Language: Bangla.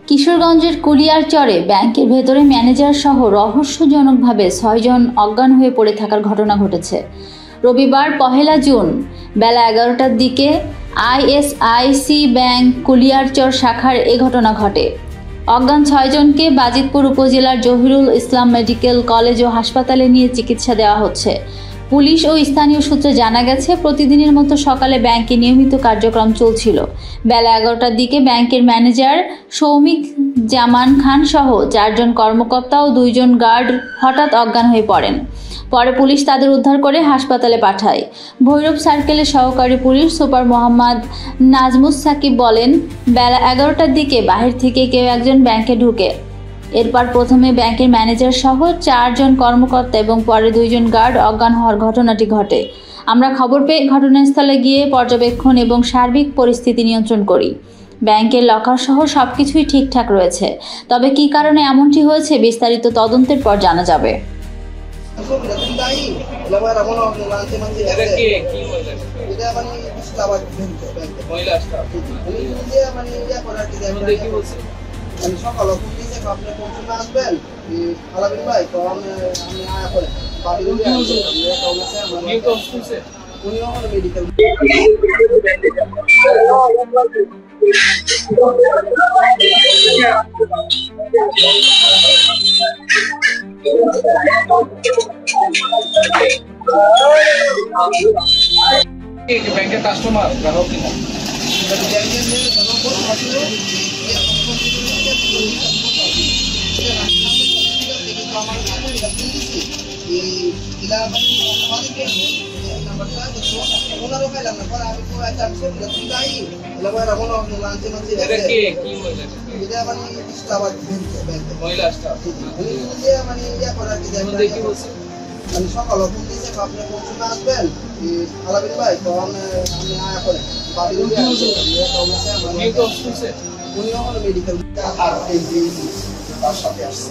কিশোরগঞ্জের কুলিয়ারচরে ব্যাংকের ভেতরে ম্যানেজার সহ রহস্যজনকভাবে 6 জন অজ্ঞান হয়ে পড়ে থাকার ঘটনা ঘটেছে। রবিবার 1 জুন বেলা 11টার দিকে আইএসআইসি ব্যাংক কুলিয়ারচর শাখার এ ঘটনা ঘটে। অজ্ঞান 6 জনকে বাজিতপুর উপজেলার জহিরুল ইসলাম মেডিকেল কলেজ ও হাসপাতালে নিয়ে চিকিৎসা দেওয়া হচ্ছে। পুলিশ ও স্থানীয় সূত্রে জানা গেছে, প্রতিদিনের মতো সকালে ব্যাংকে নিয়মিত কার্যক্রম চলছিল। বেলা 11টার দিকে ব্যাংকের ম্যানেজার সৌমিক জামান খান সহ 4 জন কর্মকর্তা ও 2 জন গার্ড হঠাৎ অজ্ঞান হয়ে পড়েন। পরে পুলিশ তাদের উদ্ধার করে হাসপাতালে পাঠায়। ভৈরব সার্কেলের সহকারী পুলিশ সুপার মোহাম্মদ নাজমুস সাকিব বলেন, বেলা 11টার দিকে বাহির থেকে কেউ একজন ব্যাংকে ঢুকে। এরপর প্রথমে ব্যাংকের ম্যানেজার সহ 4 জন কর্মকর্তা এবং পরে 2 জন গার্ড অজ্ঞান হওয়ার ঘটনাটি ঘটে। আমরা খবর পেয়ে ঘটনাস্থলে গিয়ে পর্যবেক্ষণ এবং সার্বিক পরিস্থিতি নিয়ন্ত্রণ করি। ব্যাংকের লকার সহ সবকিছুই ঠিকঠাক রয়েছে, তবে কী কারণে এমনটি হয়েছে বিস্তারিত তদন্তের পর জানা যাবে। সকাল আপনি পৌঁছানো আসবেন আলাবিন ভাই, তো আমি আয়া করে মেডিকেল ব্যাংকের কাস্টমার গ্রাহক কিনা সকাল আপনি পৌঁছানো আসবেন আলাবিন ভাই, তো আমি আয়া করে মেডিকেল তার সাথে আসছে।